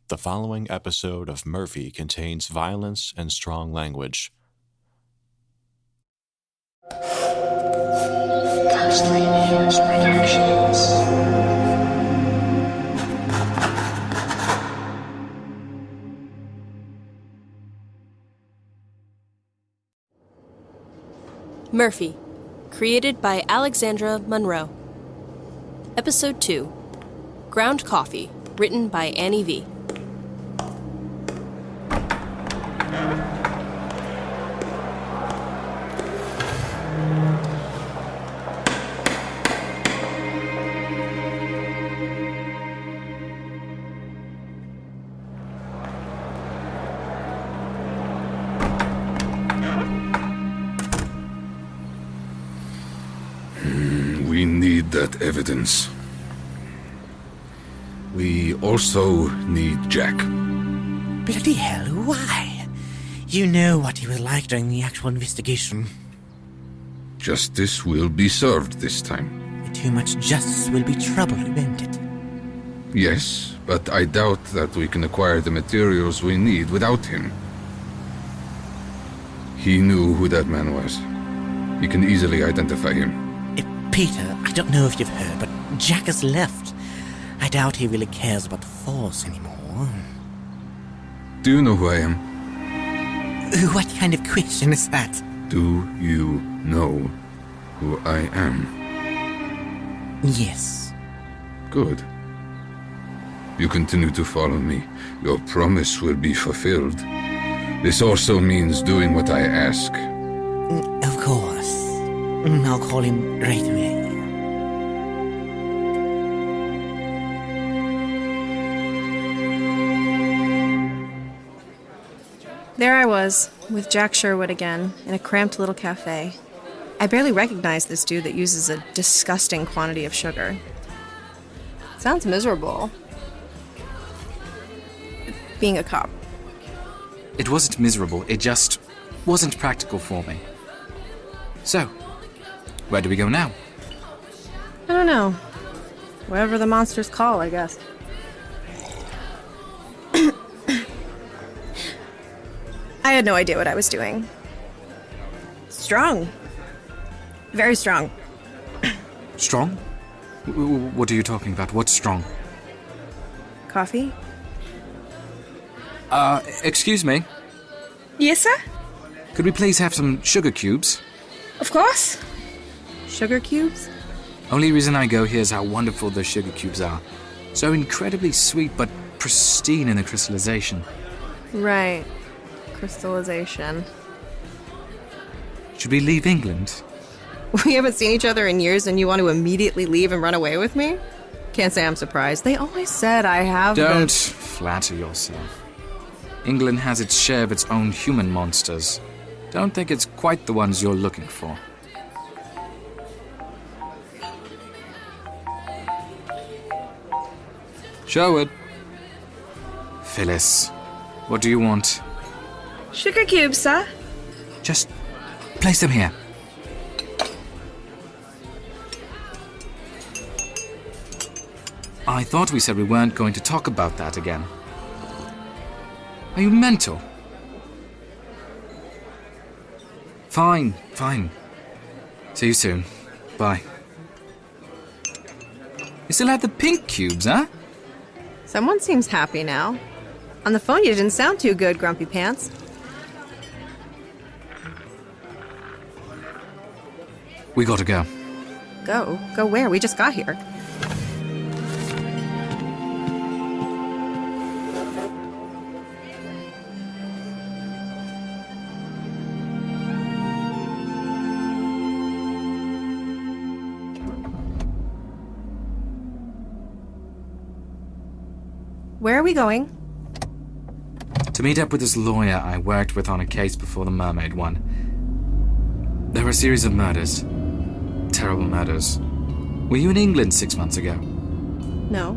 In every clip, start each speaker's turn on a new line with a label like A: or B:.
A: The following episode of Murphy contains violence and strong language.
B: Pàce-Nuñez Productions.
C: Murphy, created by Alexandra Munroe. Episode 2, Ground Coffee, written by Annie Vee.
D: We need that evidence. We also need Jack.
E: Bloody hell, why? You know what he was like during the actual investigation.
D: Justice will be served this time.
E: Too much justice will be trouble, won't it?
D: Yes, but I doubt that we can acquire the materials we need without him. He knew who that man was. He can easily identify him.
E: Peter, I don't know if you've heard, but Jack has left. I doubt he really cares about the Force anymore.
D: Do you know who I am?
E: What kind of question is that?
D: Do you know who I am?
E: Yes.
D: Good. You continue to follow me. Your promise will be fulfilled. This also means doing what I ask.
E: Of course. I'll call him right away.
F: There I was, with Jack Sherwood again, in a cramped little cafe. I barely recognized this dude that uses a disgusting quantity of sugar. Sounds miserable. Being a cop.
G: It wasn't miserable, it just wasn't practical for me. So, where do we go now?
F: I don't know. Wherever the monsters call, I guess. I had no idea what I was doing. Strong. Very strong.
G: Strong? What are you talking about? What's strong?
F: Coffee?
G: Excuse me.
F: Yes, sir?
G: Could we please have some sugar cubes?
F: Of course. Sugar cubes?
G: Only reason I go here is how wonderful the sugar cubes are. So incredibly sweet, but pristine in the crystallization.
F: Right. Crystallization.
G: Should we leave England?
F: We haven't seen each other in years and you want to immediately leave and run away with me? Can't say I'm surprised. They always said I have
G: Don't flatter yourself. England has its share of its own human monsters. Don't think it's quite the ones you're looking for. Sherwood. Phillis, what do you want?
F: Sugar cubes, sir.
G: Just place them here. I thought we said we weren't going to talk about that again. Are you mental? Fine. See you soon. Bye. You still have the pink cubes, huh?
F: Someone seems happy now. On the phone you didn't sound too good, Grumpy Pants.
G: We gotta go.
F: Go? Go where? We just got here. Where are we going?
G: To meet up with this lawyer I worked with on a case before the mermaid one. There were a series of murders. Terrible murders. Were you in England 6 months ago?
F: No.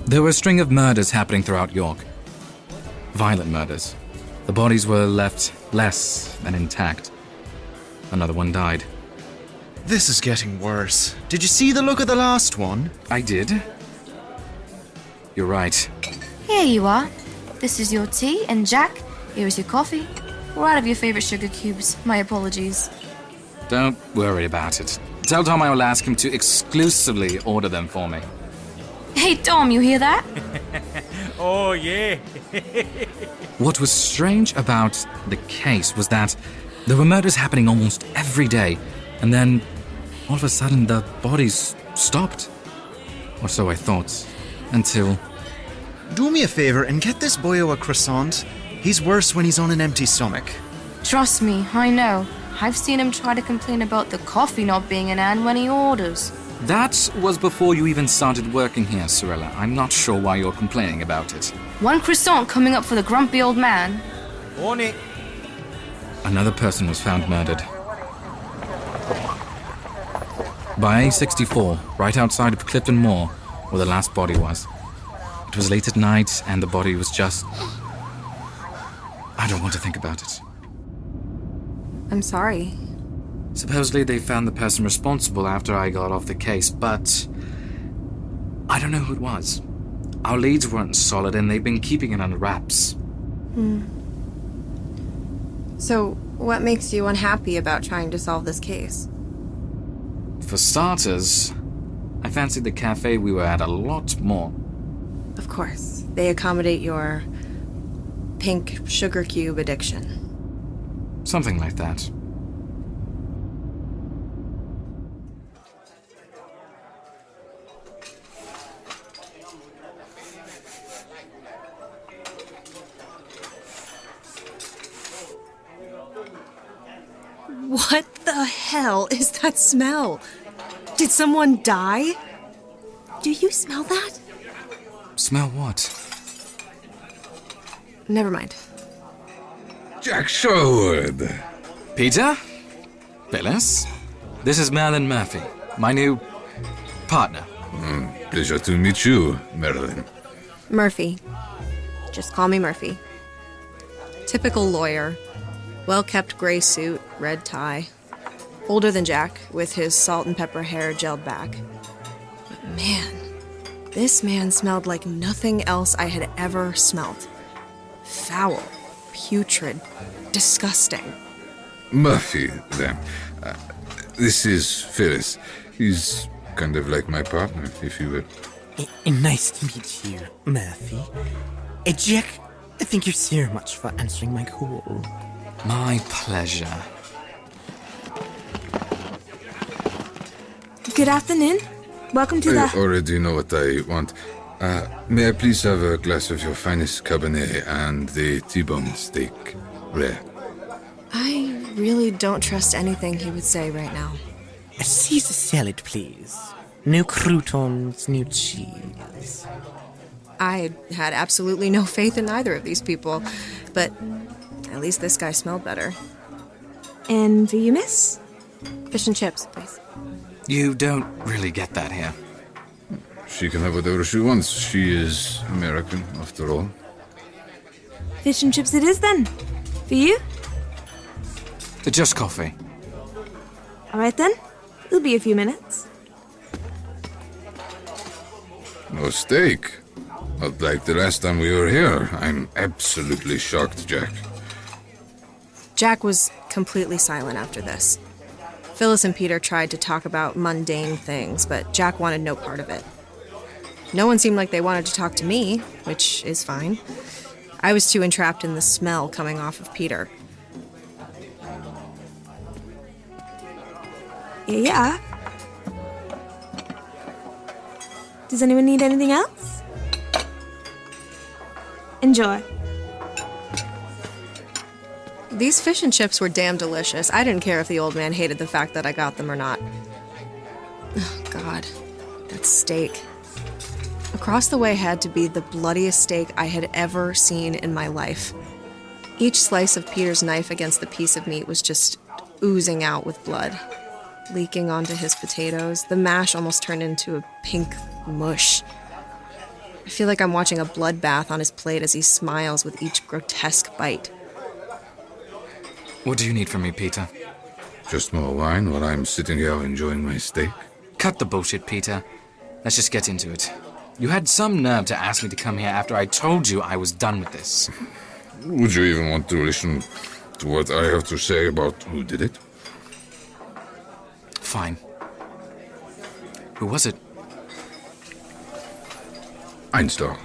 G: There were a string of murders happening throughout York. Violent murders. The bodies were left less than intact. Another one died.
H: This is getting worse. Did you see the look of the last one?
G: I did. You're right.
I: Here you are. This is your tea, and Jack, here is your coffee. We're out of your favorite sugar cubes. My apologies.
G: Don't worry about it. Tell Tom I will ask him to exclusively order them for me.
I: Hey, Tom, you hear that?
J: Oh, yeah.
G: What was strange about the case was that there were murders happening almost every day, and then all of a sudden the bodies stopped. Or so I thought, until...
H: Do me a favor and get this boyo a croissant. He's worse when he's on an empty stomach.
I: Trust me, I know. I've seen him try to complain about the coffee not being in hand when he orders.
G: That was before you even started working here, Cirilla. I'm not sure why you're complaining about it.
I: One croissant coming up for the grumpy old man.
J: On it.
G: Another person was found murdered. By A64, right outside of Clifton Moor, where the last body was. It was late at night, and the body was just... I don't want to think about it.
F: I'm sorry.
G: Supposedly they found the person responsible after I got off the case, but... I don't know who it was. Our leads weren't solid, and they've been keeping it under wraps.
F: So, what makes you unhappy about trying to solve this case?
G: For starters, I fancied the cafe we were at a lot more.
F: Of course. They accommodate your pink sugar cube addiction.
G: Something like that.
F: What the hell is that smell? Did someone die? Do you smell that?
G: Smell what?
F: Never mind.
D: Jack Sherwood.
G: Peter? Phillis? This is Merlyn Murphy, my new partner.
D: Pleasure to meet you, Merlyn.
F: Murphy. Just call me Murphy. Typical lawyer. Well-kept gray suit, red tie. Older than Jack, with his salt and pepper hair gelled back. But man, this man smelled like nothing else I had ever smelled. Foul, putrid, disgusting.
D: Murphy, then. This is Phillis. He's kind of like my partner, if you will.
E: Nice to meet you, Murphy. Jack, thank you so much for answering my call.
G: My pleasure.
I: Good afternoon. Welcome to
D: I already know what I want. May I please have a glass of your finest Cabernet and the T-bone steak? Rare.
F: I really don't trust anything he would say right now.
E: A Caesar salad, please. No croutons, no cheese.
F: I had absolutely no faith in either of these people, but at least this guy smelled better. And for you, miss? Fish and chips, please.
G: You don't really get that here.
D: She can have whatever she wants. She is American, after all.
I: Fish and chips it is, then. For you?
G: Just coffee.
I: All right, then. It'll be a few minutes.
D: No steak. Not like the last time we were here. I'm absolutely shocked, Jack.
F: Jack was completely silent after this. Phyllis and Peter tried to talk about mundane things, but Jack wanted no part of it. No one seemed like they wanted to talk to me, which is fine. I was too entrapped in the smell coming off of Peter.
I: Yeah. Does anyone need anything else? Enjoy.
F: These fish and chips were damn delicious. I didn't care if the old man hated the fact that I got them or not. Oh, God. That steak. Across the way had to be the bloodiest steak I had ever seen in my life. Each slice of Peter's knife against the piece of meat was just oozing out with blood, leaking onto his potatoes. The mash almost turned into a pink mush. I feel like I'm watching a bloodbath on his plate as he smiles with each grotesque bite.
G: What do you need from me, Peter?
D: Just more wine while I'm sitting here enjoying my steak?
G: Cut the bullshit, Peter. Let's just get into it. You had some nerve to ask me to come here after I told you I was done with this.
D: Would you even want to listen to what I have to say about who did it?
G: Fine. Who was it?
D: Einstorn.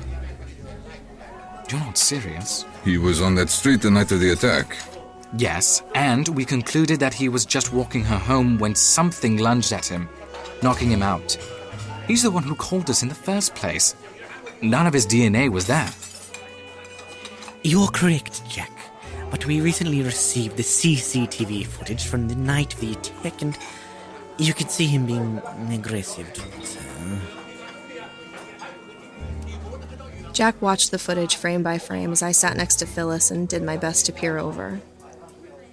G: You're not serious?
D: He was on that street the night of the attack.
G: Yes, and we concluded that he was just walking her home when something lunged at him, knocking him out. He's the one who called us in the first place. None of his DNA was there.
E: You're correct, Jack. But we recently received the CCTV footage from the night of the attack, and you could see him being aggressive towards her.
F: Jack watched the footage frame by frame as I sat next to Phillis and did my best to peer over.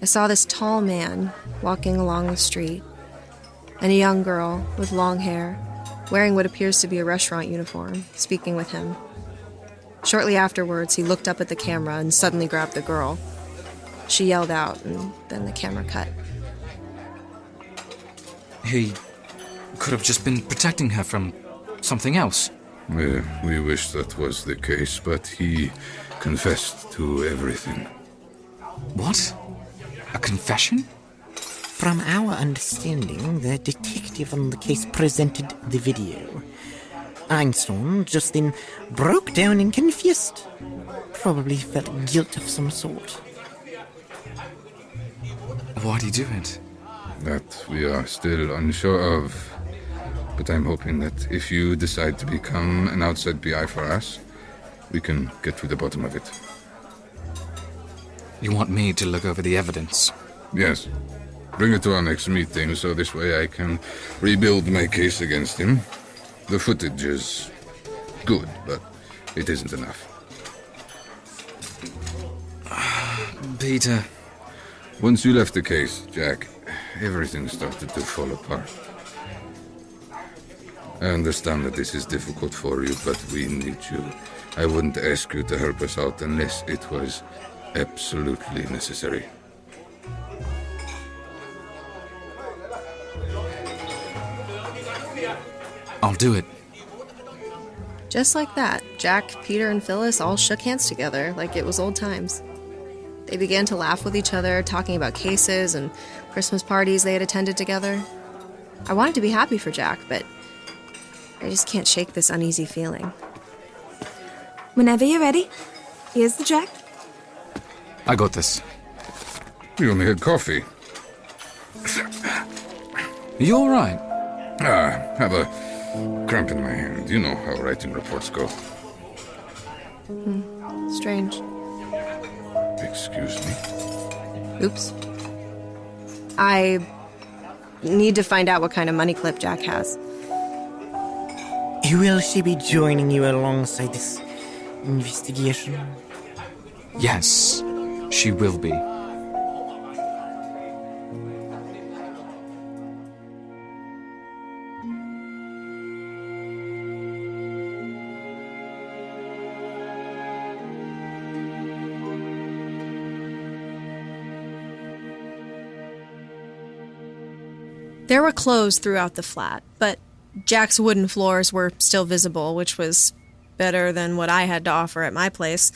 F: I saw this tall man walking along the street, and a young girl with long hair, wearing what appears to be a restaurant uniform, speaking with him. Shortly afterwards, he looked up at the camera and suddenly grabbed the girl. She yelled out, and then the camera cut.
G: He could have just been protecting her from something else.
D: We wish that was the case, but he confessed to everything.
G: What? A confession?
E: From our understanding, the detective on the case presented the video. Einstorn just then broke down and confessed. Probably felt guilt of some sort.
G: Why'd he do it?
D: That we are still unsure of. But I'm hoping that if you decide to become an outside PI for us, we can get to the bottom of it.
G: You want me to look over the evidence?
D: Yes. Bring it to our next meeting, so this way I can rebuild my case against him. The footage is good, but it isn't enough.
G: Peter.
D: Once you left the case, Jack, everything started to fall apart. I understand that this is difficult for you, but we need you. I wouldn't ask you to help us out unless it was absolutely necessary.
G: I'll do it.
F: Just like that, Jack, Peter, and Phillis all shook hands together like it was old times. They began to laugh with each other, talking about cases and Christmas parties they had attended together. I wanted to be happy for Jack, but I just can't shake this uneasy feeling.
K: Whenever you're ready, here's the Jack.
G: I got this.
D: We only had coffee.
G: You all right?
D: Have a cramp in my hand. You know how writing reports go.
F: Strange.
D: Excuse me?
F: Oops. I need to find out what kind of money clip Jack has.
E: Will she be joining you alongside this investigation?
G: Yes, she will be.
F: There were clothes throughout the flat, but Jack's wooden floors were still visible, which was better than what I had to offer at my place.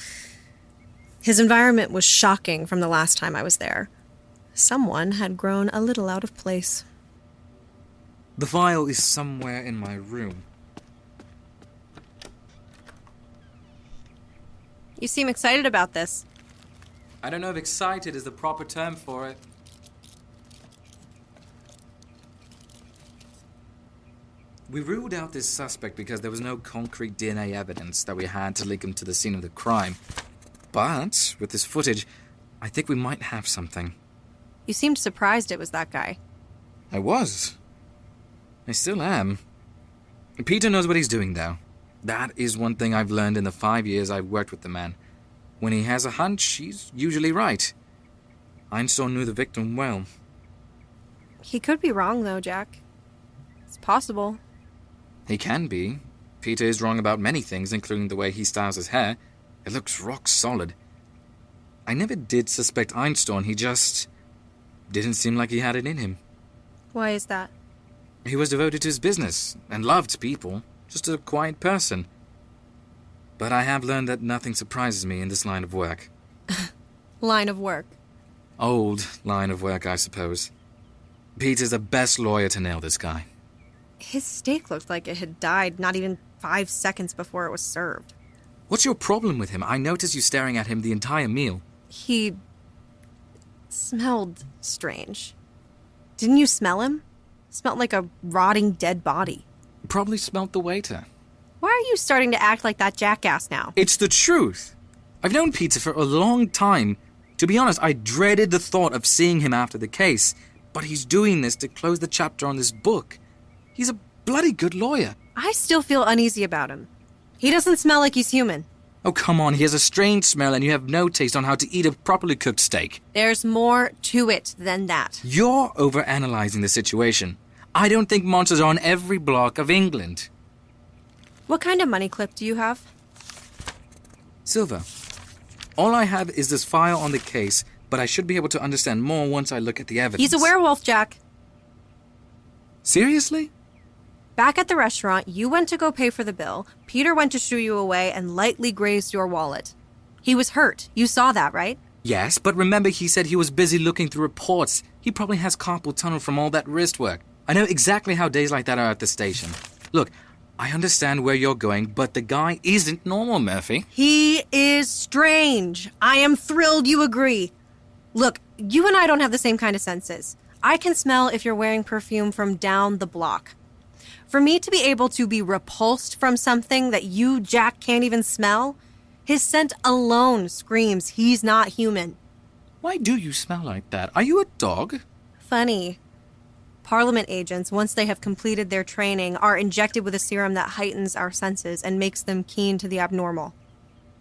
F: His environment was shocking from the last time I was there. Someone had grown a little out of place.
G: The file is somewhere in my room.
F: You seem excited about this.
G: I don't know if excited is the proper term for it. We ruled out this suspect because there was no concrete DNA evidence that we had to link him to the scene of the crime. But, with this footage, I think we might have something.
F: You seemed surprised it was that guy.
G: I was. I still am. Peter knows what he's doing, though. That is one thing I've learned in the 5 years I've worked with the man. When he has a hunch, he's usually right. Einstorn knew the victim well.
F: He could be wrong, though, Jack. It's possible.
G: He can be. Peter is wrong about many things, including the way he styles his hair. It looks rock solid. I never did suspect Einstorn, he just didn't seem like he had it in him.
F: Why is that?
G: He was devoted to his business and loved people. Just a quiet person. But I have learned that nothing surprises me in this line of work.
F: Line of work.
G: Old line of work, I suppose. Pete is the best lawyer to nail this guy.
F: His steak looked like it had died not even 5 seconds before it was served.
G: What's your problem with him? I noticed you staring at him the entire meal.
F: He smelled strange. Didn't you smell him? Smelled like a rotting dead body.
G: Probably smelled the waiter.
F: Why are you starting to act like that jackass now?
G: It's the truth. I've known Peter for a long time. To be honest, I dreaded the thought of seeing him after the case, but he's doing this to close the chapter on this book. He's a bloody good lawyer.
F: I still feel uneasy about him. He doesn't smell like he's human.
G: Oh, come on, he has a strange smell and you have no taste on how to eat a properly cooked steak.
F: There's more to it than that.
G: You're overanalyzing the situation. I don't think monsters are on every block of England.
F: What kind of money clip do you have?
G: Silver. All I have is this file on the case, but I should be able to understand more once I look at the evidence.
F: He's a werewolf, Jack.
G: Seriously?
F: Back at the restaurant, you went to go pay for the bill. Peter went to shoo you away and lightly grazed your wallet. He was hurt. You saw that, right?
G: Yes, but remember he said he was busy looking through reports. He probably has carpal tunnel from all that wrist work. I know exactly how days like that are at the station. Look, I understand where you're going, but the guy isn't normal, Murphy.
F: He is strange. I am thrilled you agree. Look, you and I don't have the same kind of senses. I can smell if you're wearing perfume from down the block. For me to be able to be repulsed from something that you, Jack, can't even smell, his scent alone screams he's not human.
G: Why do you smell like that? Are you a dog?
F: Funny. Parliament agents, once they have completed their training, are injected with a serum that heightens our senses and makes them keen to the abnormal.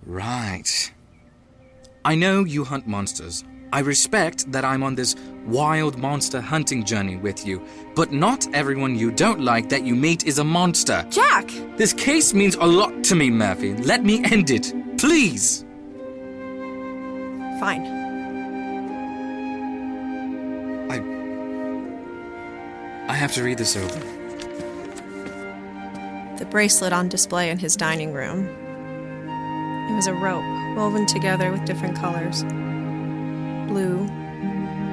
G: Right. I know you hunt monsters. I respect that I'm on this wild monster hunting journey with you, but not everyone you don't like that you meet is a monster.
F: Jack!
G: This case means a lot to me, Murphy. Let me end it, please.
F: Fine.
G: I have to read this over.
F: The bracelet on display in his dining room. It was a rope woven together with different colors. Blue,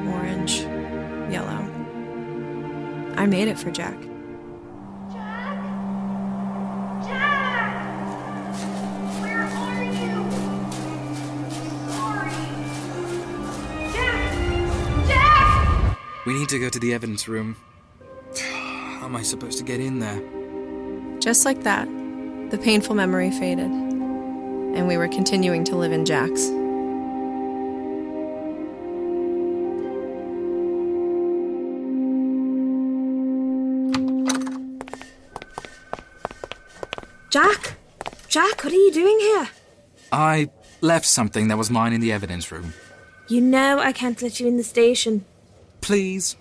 F: orange, yellow. I made it for Jack.
I: Jack! Jack! Where are you? Sorry. Jack! Jack!
G: We need to go to the evidence room. How am I supposed to get in there?
F: Just like that, the painful memory faded, and we were continuing to live in Jack's.
K: Jack? Jack, what are you doing here?
G: I left something that was mine in the evidence room.
K: You know I can't let you in the station.
G: Please.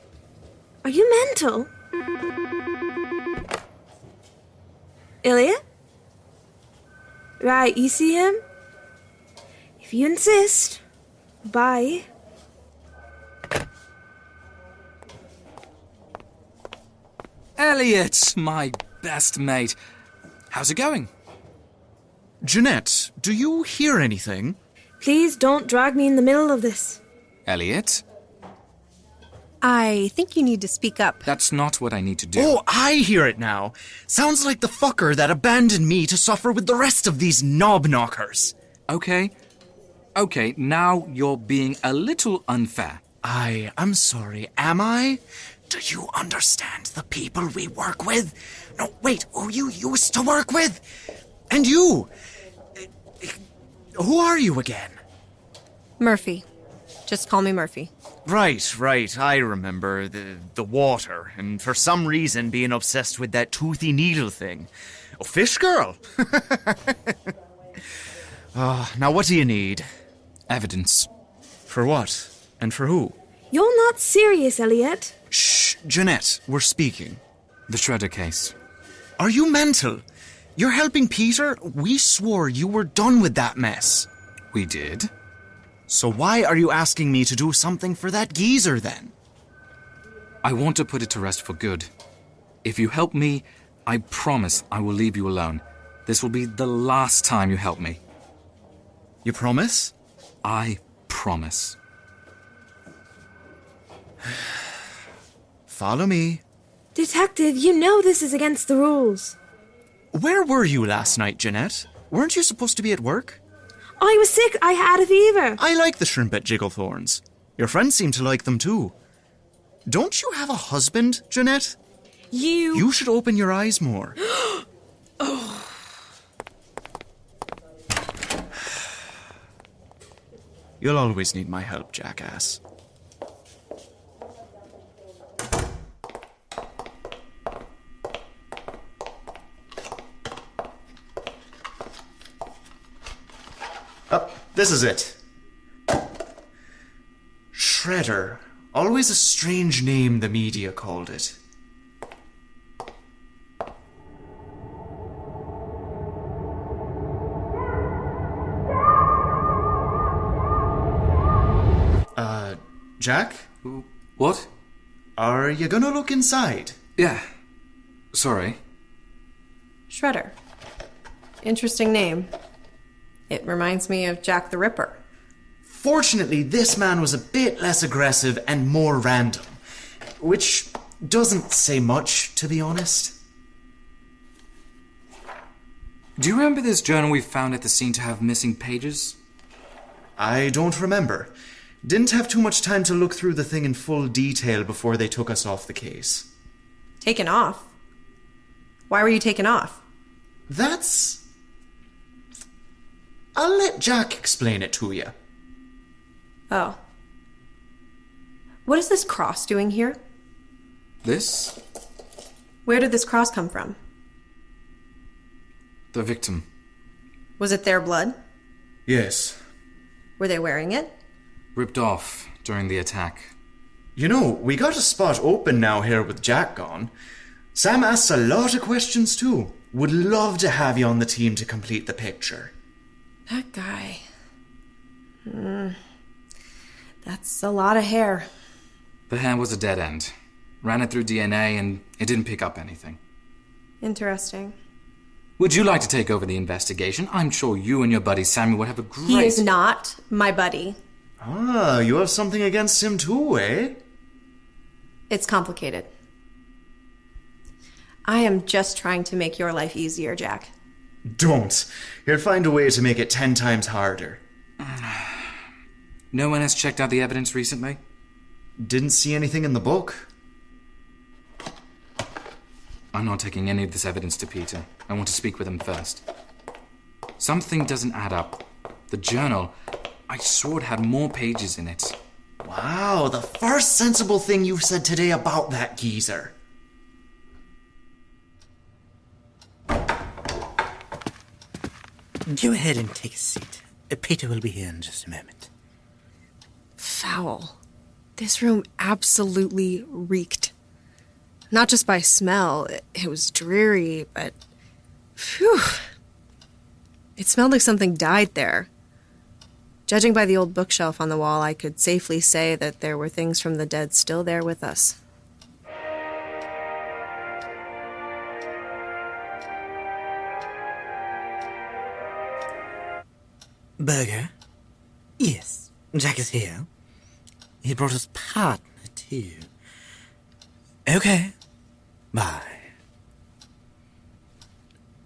K: Are you mental? Elliot? Right, you see him? If you insist. Bye.
G: Elliot, my best mate. How's it going?
H: Jeanette, do you hear anything?
K: Please don't drag me in the middle of this.
G: Elliot?
F: I think you need to speak up.
G: That's not what I need to do.
H: Oh, I hear it now. Sounds like the fucker that abandoned me to suffer with the rest of these knob-knockers.
G: Okay, now you're being a little unfair.
H: I'm sorry, am I? Do you understand the people we work with? No, wait, who you used to work with? And you? Who are you again?
F: Murphy. Just call me Murphy.
H: Right, I remember. The water, and for some reason being obsessed with that toothy needle thing. Oh, fish girl! Now what do you need?
G: Evidence.
H: For what? And for who?
K: You're not serious, Elliot.
H: Shh, Jeanette, we're speaking.
G: The Shredder case.
H: Are you mental? You're helping Peter? We swore you were done with that mess.
G: We did.
H: So why are you asking me to do something for that geezer, then?
G: I want to put it to rest for good. If you help me, I promise I will leave you alone. This will be the last time you help me.
L: You promise?
G: I promise.
L: Follow me.
K: Detective, you know this is against the rules.
L: Where were you last night, Jeanette? Weren't you supposed to be at work?
K: I was sick. I had a fever.
L: I like the shrimp at Jigglethorns. Your friends seem to like them too. Don't you have a husband, Jeanette? You should open your eyes more.
K: Oh.
L: You'll always need my help, jackass. Oh, this is it. Shredder. Always a strange name, the media called it. Jack?
G: What?
L: Are you gonna look inside?
G: Yeah. Sorry.
F: Shredder. Interesting name. It reminds me of Jack the Ripper.
L: Fortunately, this man was a bit less aggressive and more random, which doesn't say much, to be honest.
G: Do you remember this journal we found at the scene to have missing pages?
L: I don't remember. Didn't have too much time to look through the thing in full detail before they took us off the case.
F: Taken off? Why were you taken off?
L: I'll let Jack explain it to you.
F: Oh. What is this cross doing here?
G: This?
F: Where did this cross come from?
G: The victim.
F: Was it their blood?
L: Yes.
F: Were they wearing it?
G: Ripped off during the attack.
L: You know, we got a spot open now here with Jack gone. Sam asks a lot of questions too. Would love to have you on the team to complete the picture.
F: That guy. That's a lot of hair.
G: The hair was a dead end. Ran it through DNA and it didn't pick up anything.
F: Interesting.
G: Would you like to take over the investigation? I'm sure you and your buddy Samuel would have a great...
F: He is not my buddy.
L: Ah, you have something against him too, eh?
F: It's complicated. I am just trying to make your life easier, Jack.
L: Don't. He'll find a way to make it 10 times harder.
G: No one has checked out the evidence recently?
L: Didn't see anything in the book.
G: I'm not taking any of this evidence to Peter. I want to speak with him first. Something doesn't add up. The journal, I swore it had more pages in it.
L: Wow, the first sensible thing you've said today about that geezer.
E: Go ahead and take a seat. Peter will be here in just a moment.
F: Foul. This room absolutely reeked. Not just by smell, it was dreary, but... Phew. It smelled like something died there. Judging by the old bookshelf on the wall, I could safely say that there were things from the dead still there with us.
E: Burger? Yes, Jack is here. He brought his partner, too. Okay. Bye.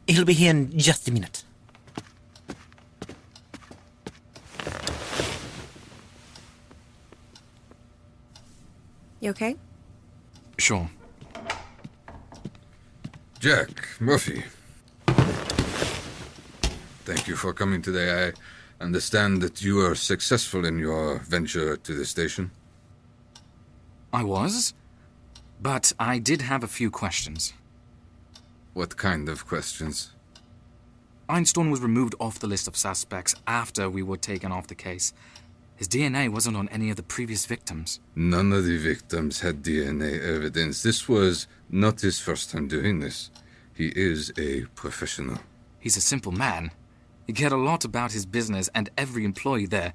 E: He'll be here in just a minute.
F: You okay?
G: Sure.
D: Jack, Murphy. Thank you for coming today. I understand that you are successful in your venture to the station.
G: I was, but I did have a few questions.
D: What kind of questions?
G: Einstorn was removed off the list of suspects after we were taken off the case. His DNA wasn't on any of the previous victims.
D: None of the victims had DNA evidence. This was not his first time doing this. He is a professional.
G: He's a simple man. He cared a lot about his business and every employee there.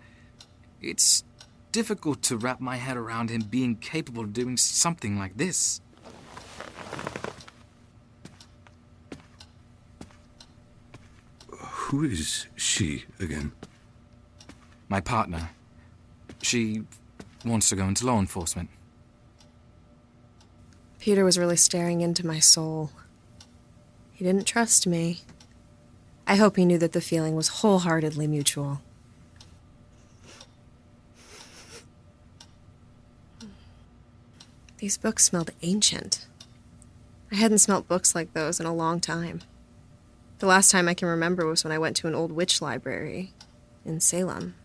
G: It's difficult to wrap my head around him being capable of doing something like this.
D: Who is she again?
G: My partner. She wants to go into law enforcement.
F: Peter was really staring into my soul. He didn't trust me. I hope he knew that the feeling was wholeheartedly mutual. These books smelled ancient. I hadn't smelt books like those in a long time. The last time I can remember was when I went to an old witch library in Salem.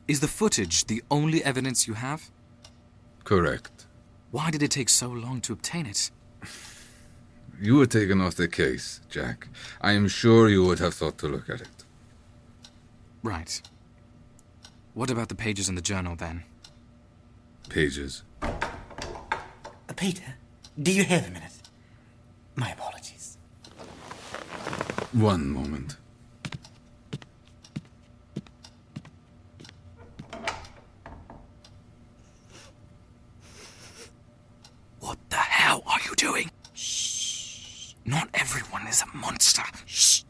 G: Is the footage the only evidence you have?
D: Correct.
G: Why did it take so long to obtain it?
D: You were taken off the case, Jack. I am sure you would have thought to look at it.
G: Right. What about the pages in the journal, then?
D: Pages?
E: Peter, do you have a minute? My apologies.
D: One moment.
G: What the hell are you doing? Shh. Not everyone is a monster. Shh.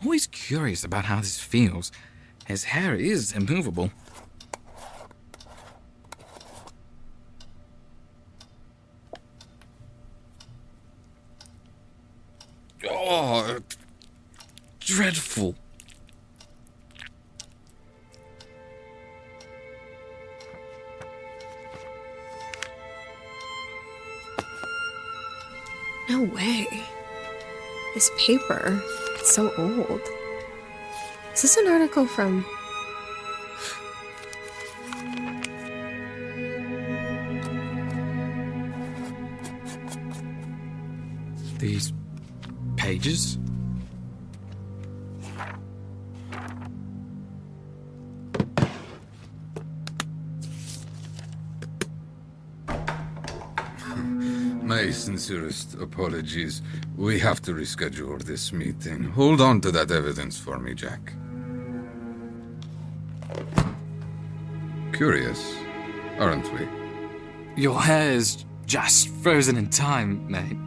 G: Always curious about how this feels. His hair is immovable. Oh, dreadful.
F: No way. This paper, it's so old. Is this an article from...
G: These pages?
D: My sincerest apologies. We have to reschedule this meeting. Hold on to that evidence for me, Jack. Curious, aren't we?
G: Your hair is just frozen in time, mate.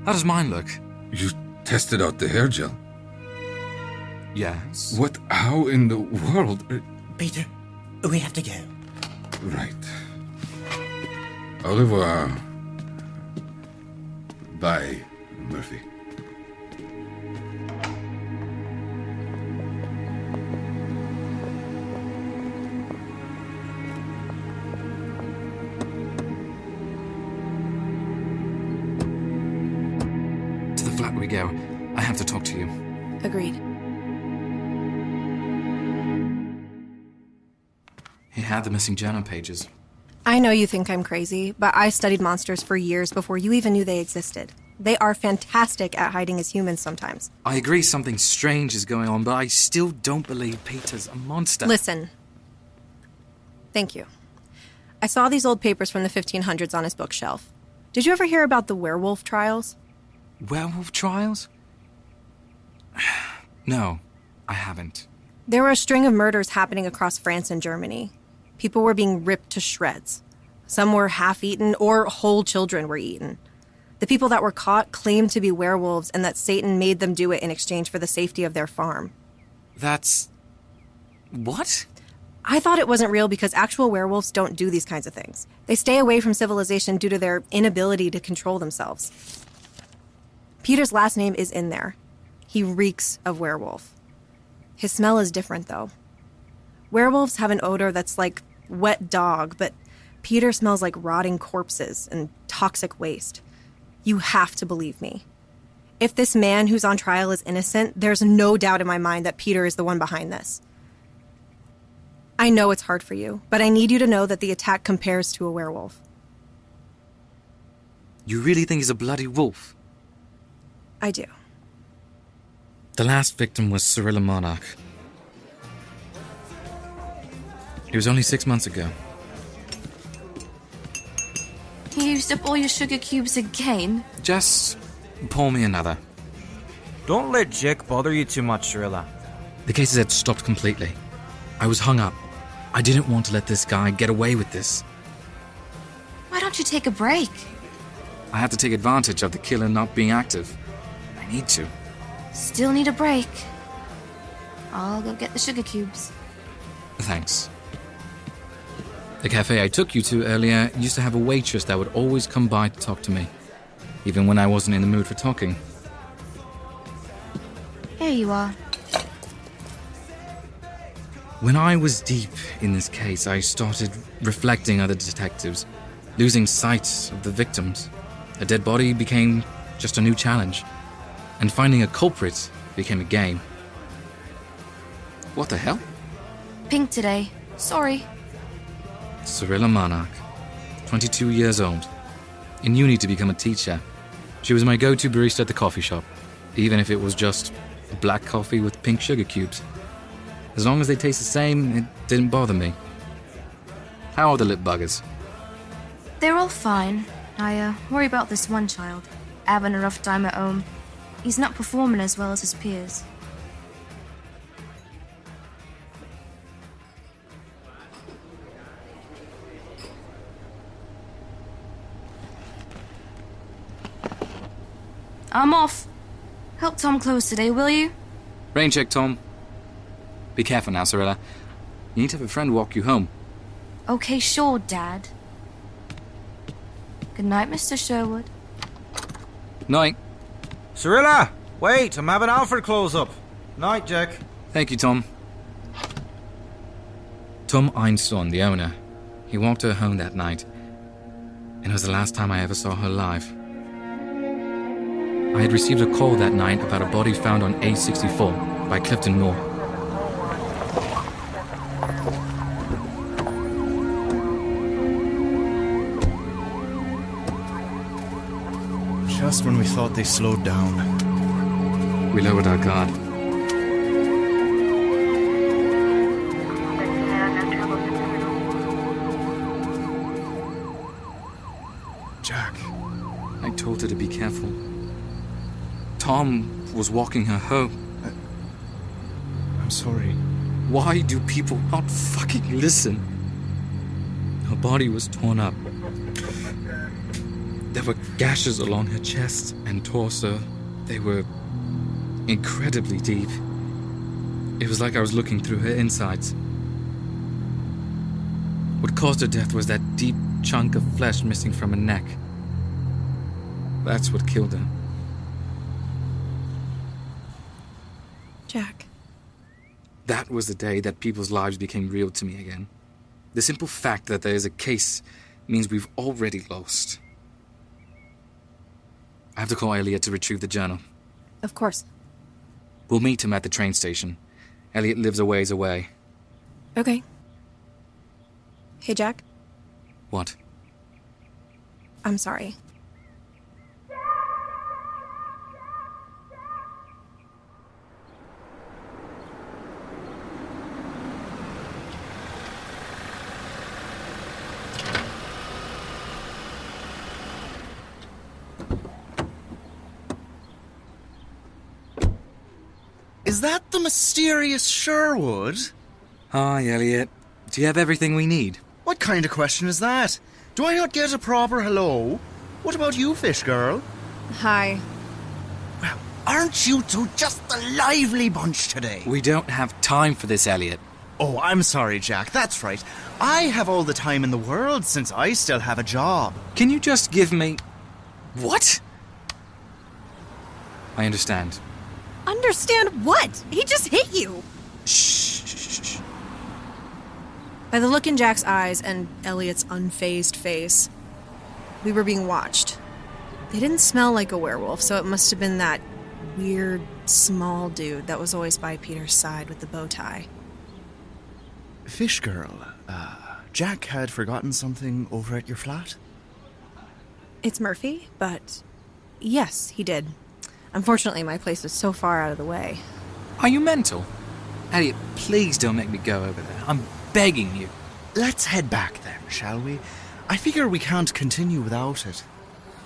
G: How does mine look?
D: You tested out the hair gel?
G: Yes.
D: What? How in the world?
E: Peter, we have to go.
D: Right. Au revoir. Bye, Murphy.
G: To the flat we go. I have to talk to you.
F: Agreed.
G: He had the missing journal pages.
F: I know you think I'm crazy, but I studied monsters for years before you even knew they existed. They are fantastic at hiding as humans sometimes.
G: I agree something strange is going on, but I still don't believe Peter's a monster.
F: Listen. Thank you. I saw these old papers from the 1500s on his bookshelf. Did you ever hear about the werewolf trials?
G: Werewolf trials? No, I haven't.
F: There were a string of murders happening across France and Germany. People were being ripped to shreds. Some were half-eaten, or whole children were eaten. The people that were caught claimed to be werewolves and that Satan made them do it in exchange for the safety of their farm.
G: That's... what?
F: I thought it wasn't real because actual werewolves don't do these kinds of things. They stay away from civilization due to their inability to control themselves. Peter's last name is in there. He reeks of werewolf. His smell is different, though. Werewolves have an odor that's like wet dog, but Peter smells like rotting corpses and toxic waste. You have to believe me. If this man who's on trial is innocent, there's no doubt in my mind that Peter is the one behind this. I know it's hard for you, but I need you to know that the attack compares to a werewolf.
G: You really think he's a bloody wolf?
F: I do.
G: The last victim was Cirilla Monarch. It was only 6 months ago.
I: You used up all your sugar cubes again?
G: Just pour me another.
J: Don't let Jack bother you too much, Cirilla.
G: The cases had stopped completely. I was hung up. I didn't want to let this guy get away with this.
I: Why don't you take a break?
G: I have to take advantage of the killer not being active. I need to.
I: Still need a break. I'll go get the sugar cubes.
G: Thanks. The cafe I took you to earlier used to have a waitress that would always come by to talk to me, even when I wasn't in the mood for talking.
I: Here you are.
G: When I was deep in this case, I started reflecting on the detectives, losing sight of the victims. A dead body became just a new challenge, and finding a culprit became a game. What the hell?
I: Pink today. Sorry.
G: Cirilla Monarch, 22 years old, in uni to become a teacher. She was my go-to barista at the coffee shop, even if it was just black coffee with pink sugar cubes. As long as they taste the same, it didn't bother me. How are the lip buggers?
I: They're all fine. I worry about this one child. Having a rough time at home. He's not performing as well as his peers. I'm off. Help Tom close today, will you?
G: Rain check, Tom. Be careful now, Cirilla. You need to have a friend walk you home.
I: Okay, sure, Dad. Good night, Mr. Sherwood.
G: Night.
J: Cirilla! Wait, I'm having Alfred close up. Night, Jack.
G: Thank you, Tom. Tom Einstorn, the owner. He walked her home that night, and it was the last time I ever saw her live. I had received a call that night about a body found on A64 by Clifton Moor.
L: Just when we thought they slowed down.
G: We lowered our guard.
L: Jack.
G: I told her to be careful. Tom was walking her home.
L: I'm sorry.
G: Why do people not fucking listen? Her body was torn up. There were gashes along her chest and torso. They were incredibly deep. It was like I was looking through her insides. What caused her death was that deep chunk of flesh missing from her neck. That's what killed her.
F: Jack.
G: That was the day that people's lives became real to me again. The simple fact that there is a case means we've already lost. I have to call Elliot to retrieve the journal.
F: Of course.
G: We'll meet him at the train station. Elliot lives a ways away.
F: Okay. Hey, Jack.
G: What?
F: I'm sorry.
H: Is that the mysterious Sherwood?
G: Hi, Elliot. Do you have everything we need?
H: What kind of question is that? Do I not get a proper hello? What about you, fish girl?
F: Hi.
H: Well, aren't you two just a lively bunch today?
G: We don't have time for this, Elliot.
H: Oh, I'm sorry, Jack. That's right. I have all the time in the world since I still have a job.
G: Can you just give me... What? I understand.
F: Understand what? He just hit you!
G: Shh.
F: By the look in Jack's eyes and Elliot's unfazed face, we were being watched. They didn't smell like a werewolf, so it must have been that weird, small dude that was always by Peter's side with the bow tie.
L: Fish girl, Jack had forgotten something over at your flat?
F: It's Murphy, but yes, he did. Unfortunately, my place is so far out of the way.
G: Are you mental? Elliot, please don't make me go over there. I'm begging you.
H: Let's head back then, shall we? I figure we can't continue without it.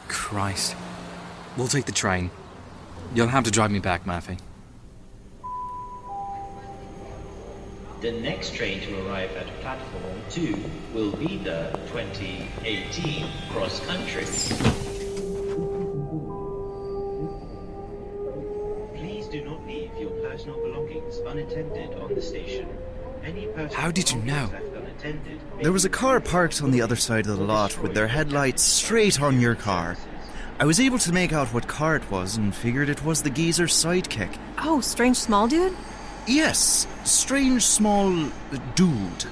G: Christ. We'll take the train. You'll have to drive me back, Murphy.
B: The next train to arrive at platform 2 will be the 2018 cross country. do not leave your personal belongings unattended on the station. Any personal
G: How did you know?
B: belongings left unattended may
L: There was a
B: be
L: car parked on the other side of the lot with their headlights straight on your car. I was able to make out what car it was and figured it was the geezer's sidekick.
F: Oh, strange small dude?
L: Yes, strange small dude.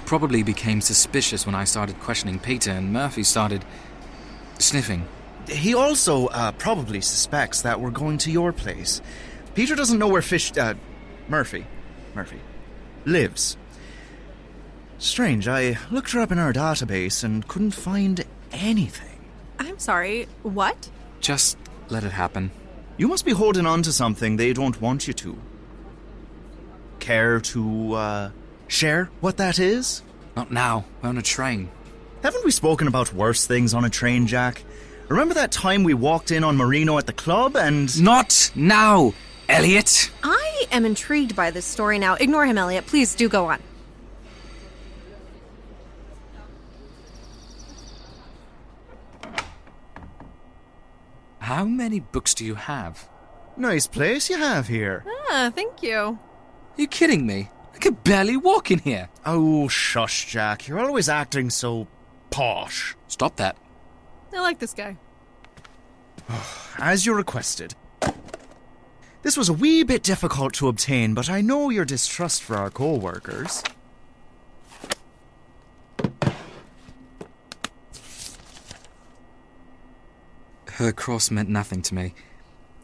G: Probably became suspicious when I started questioning Peter and Murphy started sniffing.
L: He also probably suspects that we're going to your place. Peter doesn't know where Murphy lives. Strange, I looked her up in our database and couldn't find anything.
F: I'm sorry, what?
G: Just let it happen.
L: You must be holding on to something they don't want you to. Care to, share what that is?
G: Not now. We're on a train.
L: Haven't we spoken about worse things on a train, Jack? Remember that time we walked in on Marino at the club and...
G: Not now, Elliot!
F: I am intrigued by this story now. Ignore him, Elliot. Please do go on.
G: How many books do you have?
L: Nice place you have here.
F: Ah, thank you.
G: Are you kidding me? I could barely walk in here.
L: Oh, shush, Jack. You're always acting so posh.
G: Stop that.
F: I like this guy.
L: As you requested. This was a wee bit difficult to obtain, but I know your distrust for our co-workers.
G: Her cross meant nothing to me,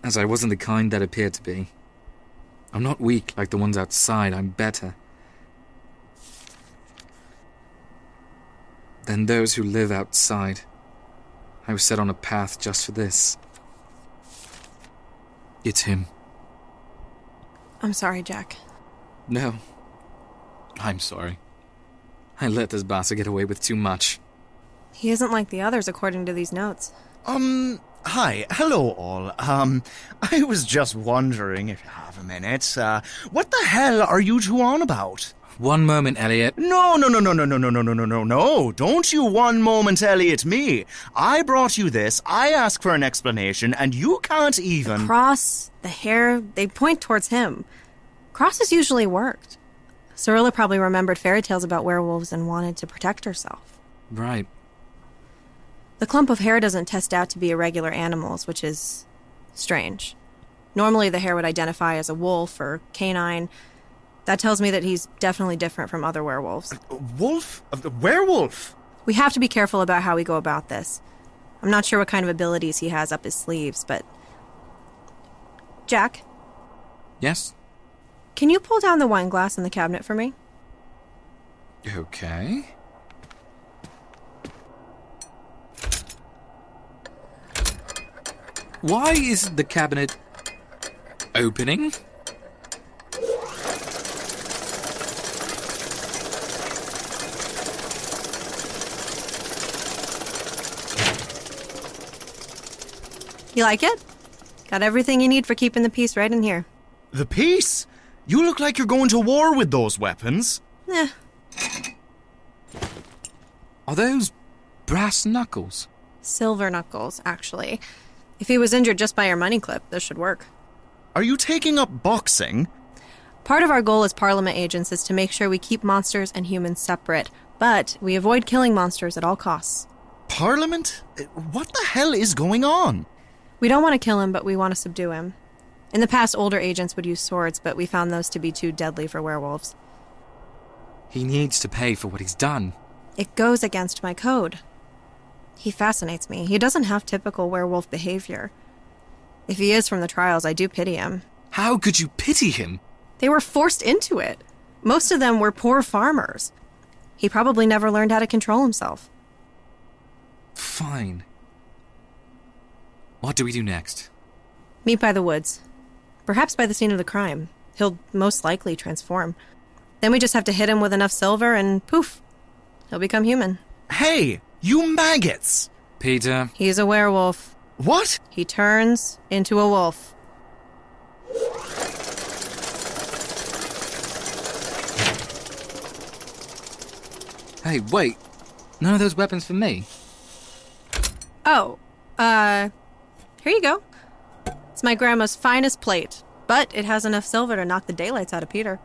G: as I wasn't the kind that appeared to be. I'm not weak like the ones outside, I'm better than those who live outside. I was set on a path just for this. It's him.
F: I'm sorry, Jack.
G: No. I'm sorry. I let this bastard get away with too much.
F: He isn't like the others, according to these notes.
L: Hi. Hello, all. I was just wondering, if you have a minute, what the hell are you two on about?
G: One moment, Elliot.
L: No. Don't you one moment, Elliot, me. I brought you this, I asked for an explanation, and you can't even...
F: The cross, the hair, they point towards him. Crosses usually worked. Cirilla probably remembered fairy tales about werewolves and wanted to protect herself.
G: Right.
F: The clump of hair doesn't test out to be irregular animals, which is strange. Normally the hair would identify as a wolf or canine. That tells me that he's definitely different from other werewolves.
L: Wolf? Werewolf?
F: We have to be careful about how we go about this. I'm not sure what kind of abilities he has up his sleeves, but... Jack?
G: Yes?
F: Can you pull down the wine glass in the cabinet for me?
G: Okay. Why is the cabinet opening?
F: You like it? Got everything you need for keeping the peace right in here.
L: The peace? You look like you're going to war with those weapons.
F: Eh.
G: Are those brass knuckles?
F: Silver knuckles, actually. If he was injured just by your money clip, this should work.
L: Are you taking up boxing?
F: Part of our goal as Parliament agents is to make sure we keep monsters and humans separate, but we avoid killing monsters at all costs.
L: Parliament? What the hell is going on?
F: We don't want to kill him, but we want to subdue him. In the past, older agents would use swords, but we found those to be too deadly for werewolves.
G: He needs to pay for what he's done.
F: It goes against my code. He fascinates me. He doesn't have typical werewolf behavior. If he is from the trials, I do pity him.
G: How could you pity him?
F: They were forced into it. Most of them were poor farmers. He probably never learned how to control himself.
G: Fine. What do we do next?
F: Meet by the woods. Perhaps by the scene of the crime. He'll most likely transform. Then we just have to hit him with enough silver and poof, he'll become human.
L: Hey, you maggots!
G: Peter.
F: He's a werewolf.
L: What?
F: He turns into a wolf.
G: Hey, wait. None of those weapons for me.
F: Oh, here you go. It's my grandma's finest plate, but it has enough silver to knock the daylights out of Peter.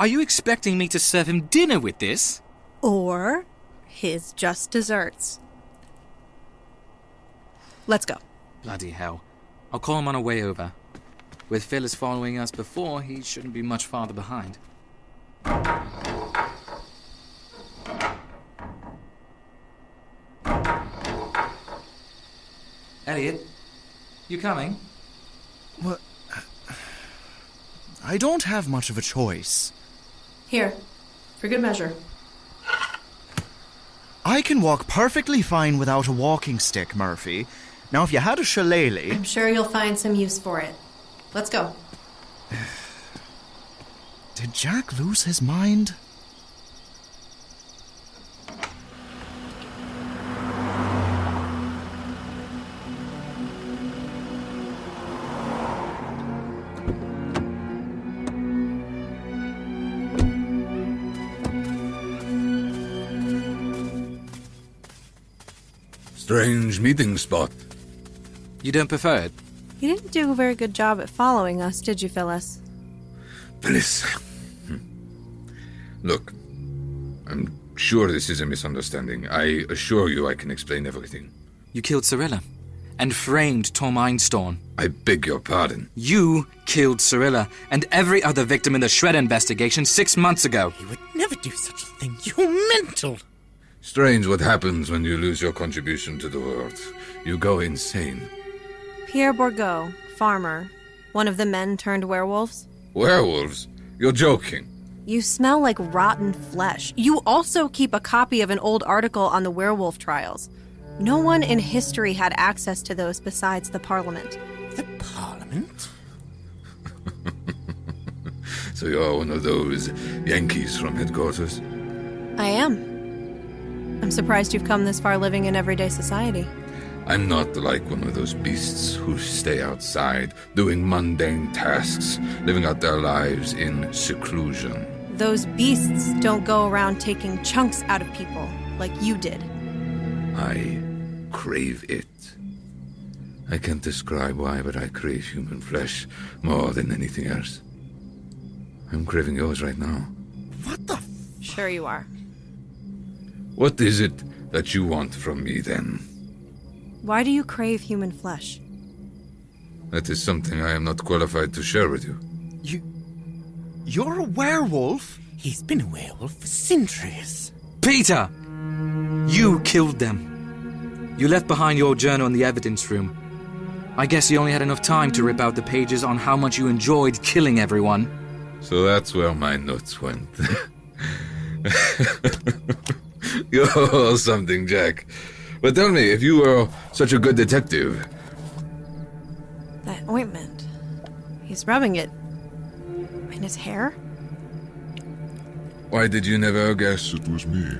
G: Are you expecting me to serve him dinner with this?
F: Or his just desserts. Let's go.
G: Bloody hell. I'll call him on our way over. With Phillis following us before, he shouldn't be much farther behind. Elliot, you coming?
L: What? I don't have much of a choice.
F: Here, for good measure.
L: I can walk perfectly fine without a walking stick, Murphy. Now, if you had a shillelagh...
F: I'm sure you'll find some use for it. Let's go.
L: Did Jack lose his mind?
D: Strange meeting spot.
G: You don't prefer it?
F: You didn't do a very good job at following us, did you, Phillis?
D: Phillis. Look, I'm sure this is a misunderstanding. I assure you I can explain everything.
G: You killed Cirilla and framed Tom Einstorn.
D: I beg your pardon.
G: You killed Cirilla and every other victim in the Shred investigation 6 months ago.
E: He would never do such a thing. You're mental.
D: Strange what happens when you lose your contribution to the world. You go insane.
F: Pierre Bourgot, farmer. One of the men turned werewolves.
D: Werewolves? You're joking.
F: You smell like rotten flesh. You also keep a copy of an old article on the werewolf trials. No one in history had access to those besides the Parliament.
E: The Parliament?
D: So you're one of those Yankees from headquarters?
F: I am. I'm surprised you've come this far living in everyday society.
D: I'm not like one of those beasts who stay outside, doing mundane tasks, living out their lives in seclusion.
F: Those beasts don't go around taking chunks out of people like you did.
D: I crave it. I can't describe why, but I crave human flesh more than anything else. I'm craving yours right now.
E: What the
F: Sure you are.
D: What is it that you want from me, then?
F: Why do you crave human flesh?
D: That is something I am not qualified to share with you.
L: You're a werewolf?
E: He's been a werewolf for centuries.
G: Peter! You killed them. You left behind your journal in the evidence room. I guess you only had enough time to rip out the pages on how much you enjoyed killing everyone.
D: So that's where my notes went. You're something, Jack. But tell me, if you were such a good detective...
F: That ointment. He's rubbing it in his hair?
D: Why did you never guess it was me?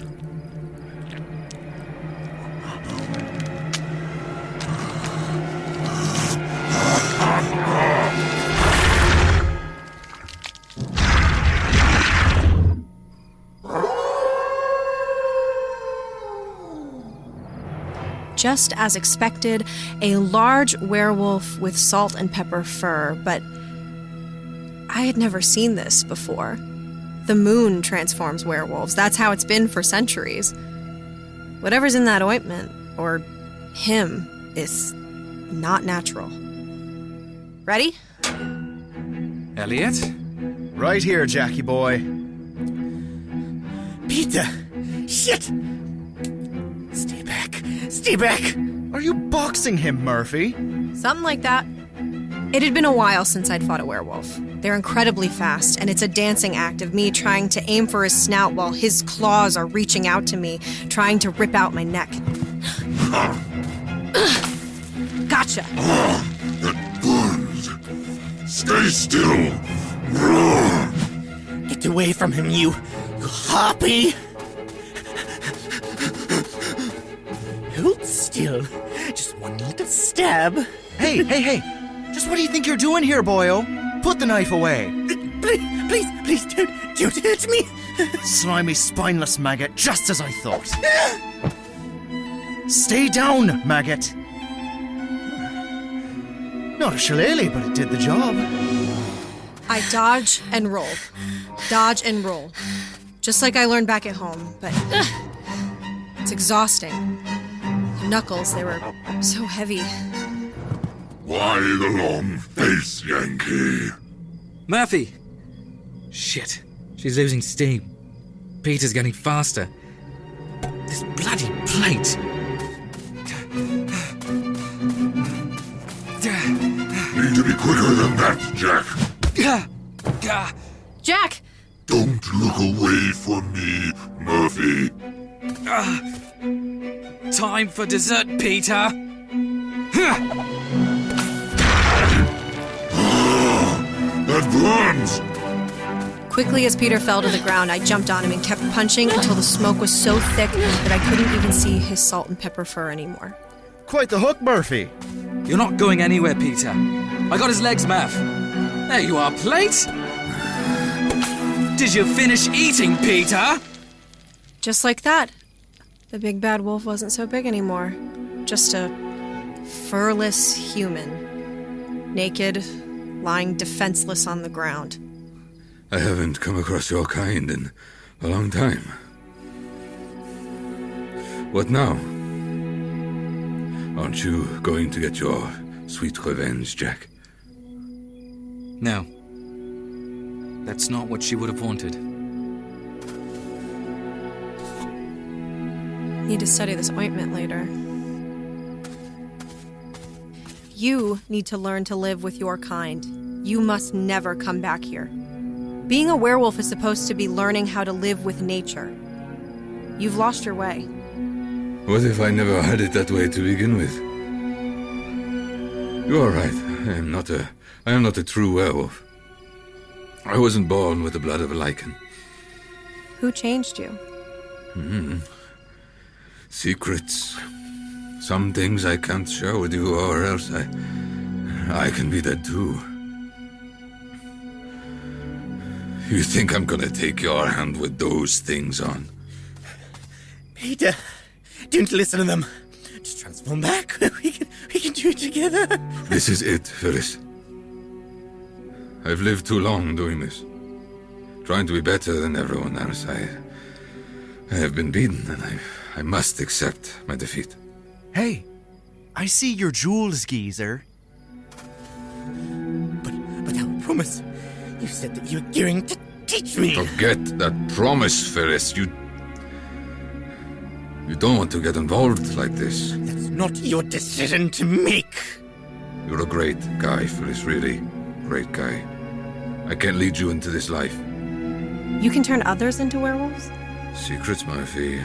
F: Just as expected, a large werewolf with salt and pepper fur, but I had never seen this before. The moon transforms werewolves. That's how it's been for centuries. Whatever's in that ointment, or him, is not natural. Ready?
G: Elliot?
L: Right here, Jackie boy.
E: Peter! Shit! Stay back! Stay back!
L: Are you boxing him, Murphy?
F: Something like that. It had been a while since I'd fought a werewolf. They're incredibly fast, and it's a dancing act of me trying to aim for his snout while his claws are reaching out to me, trying to rip out my neck. Gotcha!
M: That burns! Stay still!
E: Get away from him, you harpy! Hold still. Just one little stab.
L: Hey! Just what do you think you're doing here, boyo? Put the knife away.
E: Please, don't hurt me.
L: Slimy, spineless maggot, just as I thought. Stay down, maggot. Not a shillelagh, but it did the job.
F: I dodge and roll. Dodge and roll. Just like I learned back at home, but it's exhausting. The knuckles, they were so heavy.
M: Why the long face, Yankee?
G: Murphy! Shit. She's losing steam. Peter's getting faster. This bloody plate!
M: Need to be quicker than that, Jack.
F: Jack!
M: Don't look away from me, Murphy.
G: Time for dessert, Peter!
M: That burns!
F: Quickly as Peter fell to the ground, I jumped on him and kept punching until the smoke was so thick that I couldn't even see his salt and pepper fur anymore.
L: Quite the hook, Murphy.
G: You're not going anywhere, Peter. I got his legs, Murph. There you are, plate! Did you finish eating, Peter?
F: Just like that. The big bad wolf wasn't so big anymore. Just a furless human. Naked, lying defenseless on the ground.
D: I haven't come across your kind in a long time. What now? Aren't you going to get your sweet revenge, Jack?
G: No. That's not what she would have wanted.
F: Need to study this ointment later. You need to learn to live with your kind. You must never come back here. Being a werewolf is supposed to be learning how to live with nature. You've lost your way.
D: What if I never had it that way to begin with? You are right. I am not a true werewolf. I wasn't born with the blood of a lichen.
F: Who changed you?
D: Secrets. Some things I can't share with you, or else I can be dead too. You think I'm gonna take your hand with those things on?
H: Peter, don't listen to them. Just transform back. We can do it together.
D: This is it, Phillis. I've lived too long doing this. Trying to be better than everyone else. I have been beaten, and I must accept my defeat.
L: Hey, I see your jewels, geezer.
H: But I promise. You said that you were going to teach me.
D: Forget that promise, Phillis. You don't want to get involved like this.
H: That's not your decision to make.
D: You're a great guy, Phillis, really. Great guy. I can't lead you into this life.
F: You can turn others into werewolves?
D: Secrets, Murphy.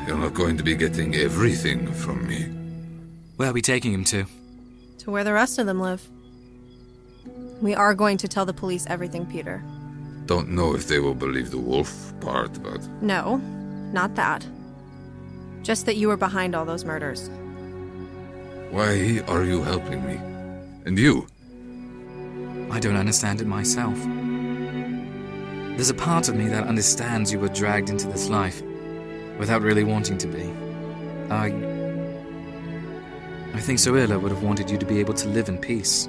D: You're not going to be getting everything from me.
G: Where are we taking him to?
F: To where the rest of them live. We are going to tell the police everything, Peter.
D: Don't know if they will believe the wolf part, but...
F: No, not that. Just that you were behind all those murders.
D: Why are you helping me? And you?
G: I don't understand it myself. There's a part of me that understands you were dragged into this life without really wanting to be. I think Cirilla would have wanted you to be able to live in peace.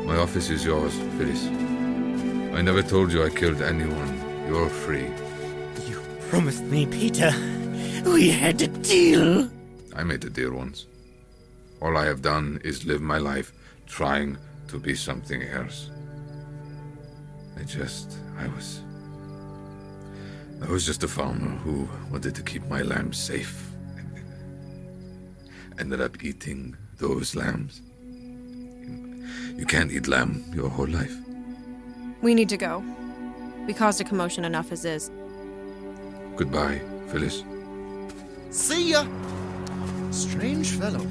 D: My office is yours, Phillis. I never told you I killed anyone. You're free.
H: You promised me, Peter. We had a deal.
D: I made a deal once. All I have done is live my life trying to be something else. I was just a farmer who wanted to keep my lambs safe. Ended up eating those lambs. You can't eat lamb your whole life.
F: We need to go. We caused a commotion enough as is.
D: Goodbye, Phillis.
L: See ya! Strange fellow.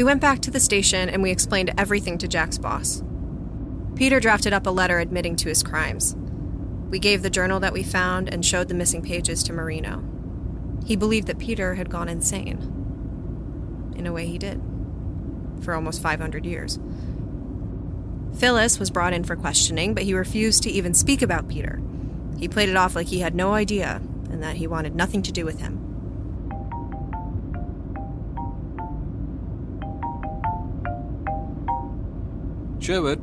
F: We went back to the station and we explained everything to Jack's boss. Peter drafted up a letter admitting to his crimes. We gave the journal that we found and showed the missing pages to Marino. He believed that Peter had gone insane. In a way, he did. For almost 500 years. Phillis was brought in for questioning, but he refused to even speak about Peter. He played it off like he had no idea and that he wanted nothing to do with him.
G: Sherwood?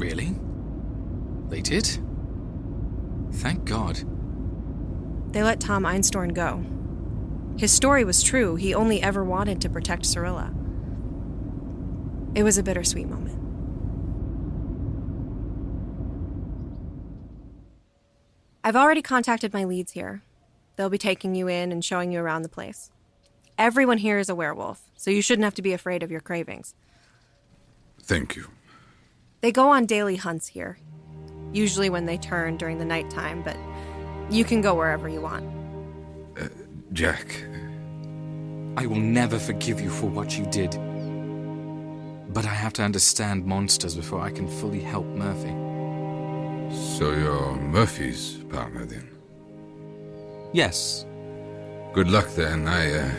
G: Really? They did? Thank God.
F: They let Tom Einstorn go. His story was true. He only ever wanted to protect Cirilla. It was a bittersweet moment. I've already contacted my leads here. They'll be taking you in and showing you around the place. Everyone here is a werewolf, so you shouldn't have to be afraid of your cravings.
D: Thank you.
F: They go on daily hunts here, usually when they turn during the nighttime, but you can go wherever you want.
D: Jack.
G: I will never forgive you for what you did. But I have to understand monsters before I can fully help Murphy.
D: So you're Murphy's partner, then?
G: Yes.
D: Good luck, then. I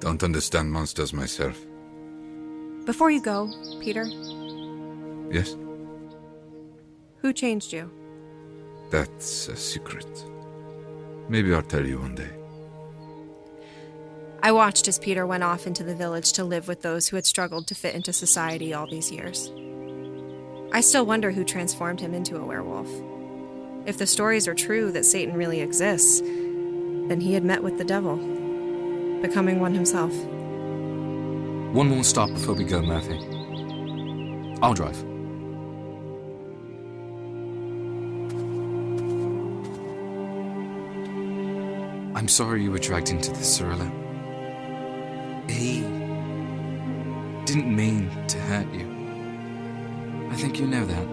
D: don't understand monsters myself.
F: Before you go, Peter.
D: Yes?
F: Who changed you?
D: That's a secret. Maybe I'll tell you one day.
F: I watched as Peter went off into the village to live with those who had struggled to fit into society all these years. I still wonder who transformed him into a werewolf. If the stories are true that Satan really exists, then he had met with the devil, becoming one himself.
G: One more stop before we go, Murphy. I'll drive. I'm sorry you were dragged into this, Cirilla. He didn't mean to hurt you. I think you know that.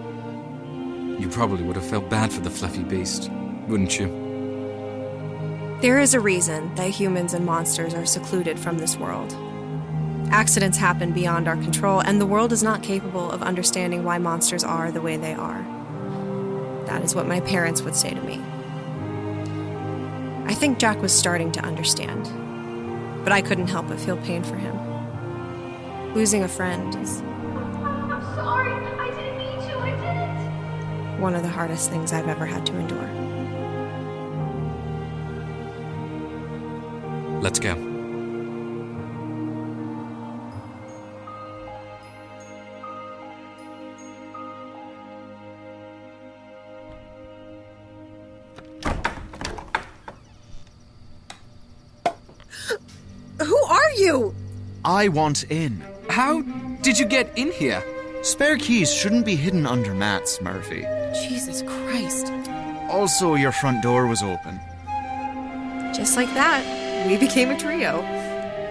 G: You probably would have felt bad for the fluffy beast, wouldn't you?
F: There is a reason that humans and monsters are secluded from this world. Accidents happen beyond our control, and the world is not capable of understanding why monsters are the way they are. That is what my parents would say to me. I think Jack was starting to understand, but I couldn't help but feel pain for him. Losing a friend is...
I: I'm sorry. I didn't mean to. I didn't.
F: One of the hardest things I've ever had to endure.
G: Let's go.
F: Who are you?
L: I want in.
G: How did you get in here?
L: Spare keys shouldn't be hidden under mats, Murphy.
F: Jesus Christ.
L: Also, your front door was open.
F: Just like that, we became a trio.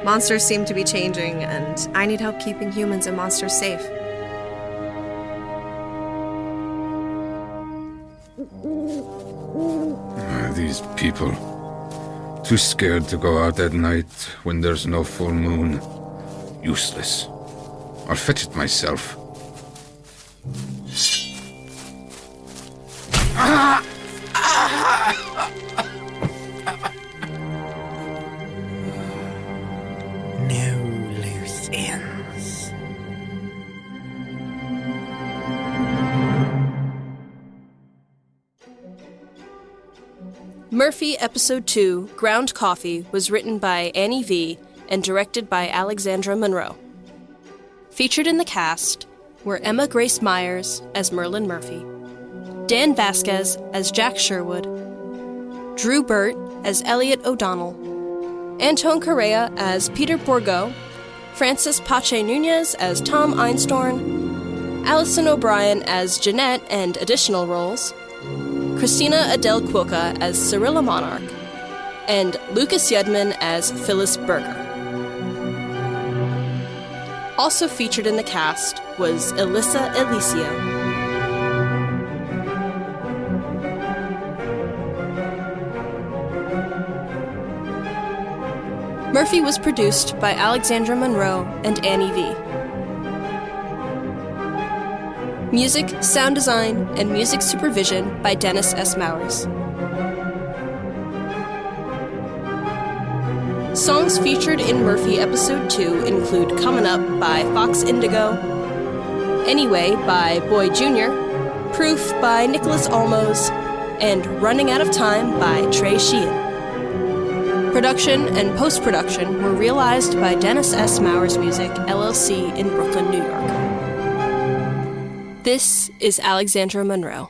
F: Monsters seem to be changing, and I need help keeping humans and monsters safe.
D: These people. Too scared to go out at night when there's no full moon. Useless. I'll fetch it myself.
E: No loose ends.
C: Murphy Episode 2, Ground Coffee, was written by Annie Vee and directed by Alexandra Munroe. Featured in the cast were Emma Grace Myers as Merlyn Murphy, Dan Vasquez as Jack Sherwood, Drew Burt as Elliot O'Donnell, Antone Correia as Peter Bourgot, Francis Pàce-Nuñez as Tom Einstorn, Alison O'Brien as Jeanette and additional roles, Christina Adele Quoka as Cirilla Monarch, and Lucas Yudman as Phillis Burger. Also featured in the cast was Elyssa Eliseo. Murphy was produced by Alexandra Munroe and Annie Vee. Music, sound design, and music supervision by Dennis S. Mowers. Songs featured in Murphy Episode 2 include Comin Up by Fox Indigo, Anyway by Boy Jr., Proof by Nicholas Olmoz, and Running Out of Time by Trae Sheehan. Production and post-production were realized by Dennis S. Mowers Music, LLC in Brooklyn, New York. This is Alexandra Munroe.